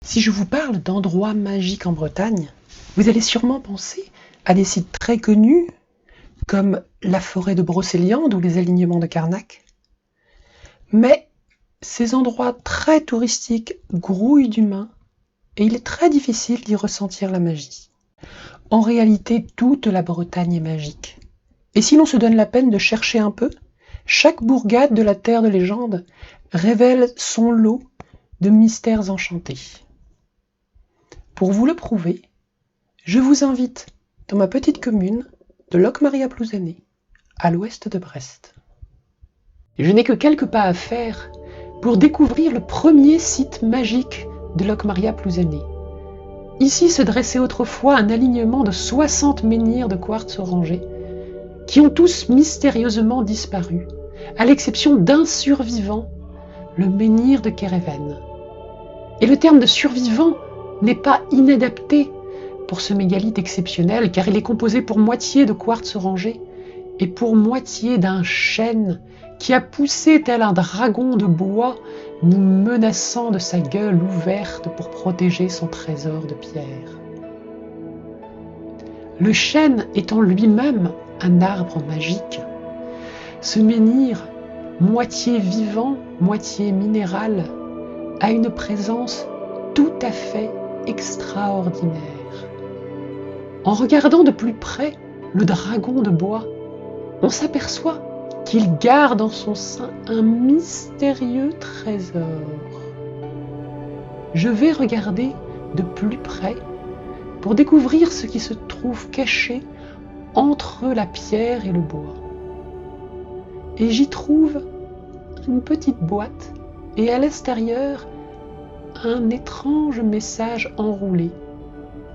Si je vous parle d'endroits magiques en Bretagne, vous allez sûrement penser à des sites très connus comme la forêt de Brocéliande ou les alignements de Carnac. Mais ces endroits très touristiques grouillent d'humains et il est très difficile d'y ressentir la magie. En réalité, toute la Bretagne est magique. Et si l'on se donne la peine de chercher un peu, chaque bourgade de la terre de légende révèle son lot de mystères enchantés. Pour vous le prouver, je vous invite dans ma petite commune de Locmaria-Plouzané, à l'ouest de Brest. Je n'ai que quelques pas à faire pour découvrir le premier site magique de Locmaria-Plouzané. Ici se dressait autrefois un alignement de 60 menhirs de quartz orangé, qui ont tous mystérieusement disparu, à l'exception d'un survivant, le menhir de Kéréven. Et le terme de survivant n'est pas inadapté pour ce mégalithe exceptionnel, car il est composé pour moitié de quartz orangé et pour moitié d'un chêne qui a poussé tel un dragon de bois, nous menaçant de sa gueule ouverte pour protéger son trésor de pierre. Le chêne étant lui-même un arbre magique, ce menhir, moitié vivant, moitié minéral, a une présence tout à fait extraordinaire. En regardant de plus près le dragon de bois, on s'aperçoit qu'il garde en son sein un mystérieux trésor. Je vais regarder de plus près pour découvrir ce qui se trouve caché entre la pierre et le bois. Et j'y trouve une petite boîte et à l'extérieur un étrange message enroulé.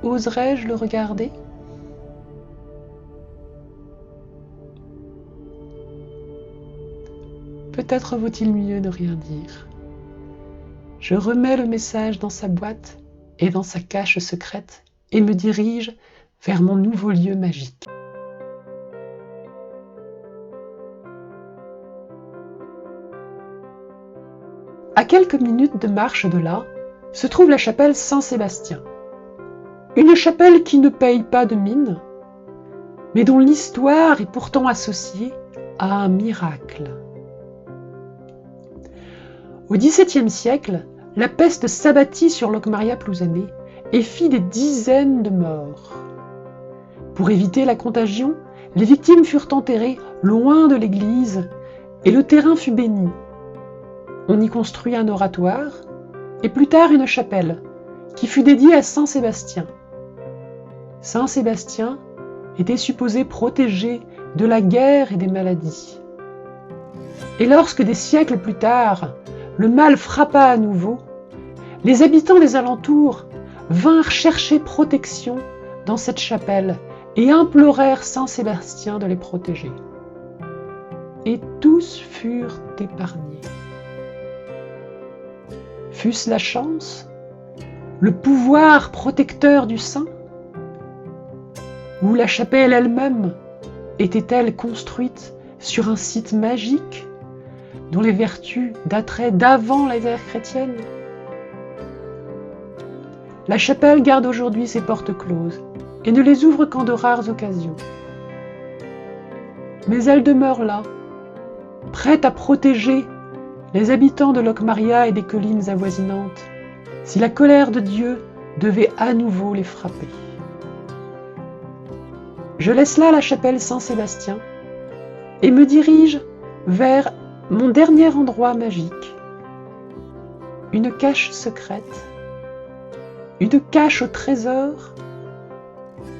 Oserais-je le regarder ? Peut-être vaut-il mieux ne rien dire. Je remets le message dans sa boîte et dans sa cache secrète et me dirige vers mon nouveau lieu magique. À quelques minutes de marche de là, se trouve la chapelle Saint-Sébastien. Une chapelle qui ne paye pas de mine, mais dont l'histoire est pourtant associée à un miracle. Au XVIIe siècle, la peste s'abattit sur Locmaria-Plouzané et fit des dizaines de morts. Pour éviter la contagion, les victimes furent enterrées loin de l'église et le terrain fut béni. On y construit un oratoire et plus tard une chapelle qui fut dédiée à Saint Sébastien. Saint Sébastien était supposé protéger de la guerre et des maladies. Et lorsque des siècles plus tard, le mal frappa à nouveau, les habitants des alentours vinrent chercher protection dans cette chapelle et implorèrent Saint Sébastien de les protéger. Et tous furent épargnés. Fût-ce la chance, le pouvoir protecteur du saint, ou la chapelle elle-même était-elle construite sur un site magique dont les vertus dateraient d'avant les ères chrétiennes ? La chapelle garde aujourd'hui ses portes closes et ne les ouvre qu'en de rares occasions. Mais elle demeure là, prête à protéger les habitants de Locmaria et des collines avoisinantes, si la colère de Dieu devait à nouveau les frapper. Je laisse là la chapelle Saint-Sébastien et me dirige vers mon dernier endroit magique, une cache secrète, une cache au trésor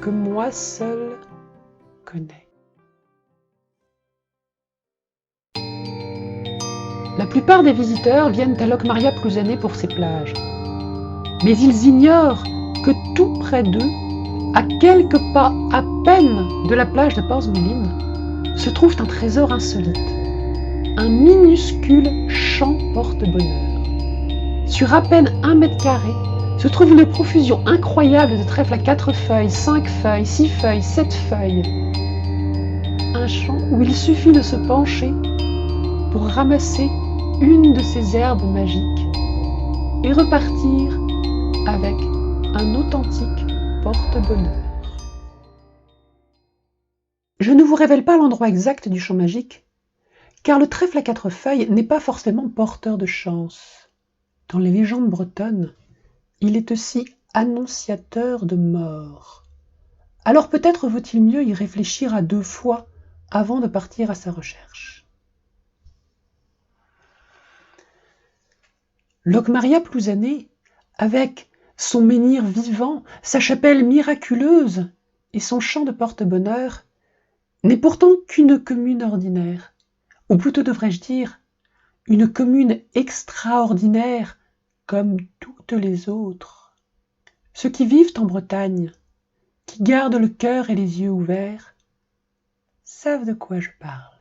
que moi seul connais. La plupart des visiteurs viennent à Locmaria-Plouzané pour ses plages. Mais ils ignorent que tout près d'eux, à quelques pas à peine de la plage de Porzeméline, se trouve un trésor insolite. Un minuscule champ porte-bonheur. Sur à peine 1 mètre carré, se trouve une profusion incroyable de trèfles à 4 feuilles, 5 feuilles, 6 feuilles, 7 feuilles. Un champ où il suffit de se pencher pour ramasser une de ces herbes magiques et repartir un authentique porte-bonheur. Je ne vous révèle pas l'endroit exact du champ magique, car le trèfle à 4 feuilles n'est pas forcément porteur de chance. Dans les légendes bretonnes, il est aussi annonciateur de mort. Alors peut-être vaut-il mieux y réfléchir à 2 fois avant de partir à sa recherche. Locmaria Plouzané, avec son menhir vivant, sa chapelle miraculeuse et son champ de porte-bonheur, n'est pourtant qu'une commune ordinaire, ou plutôt devrais-je dire, une commune extraordinaire comme toutes les autres. Ceux qui vivent en Bretagne, qui gardent le cœur et les yeux ouverts, savent de quoi je parle.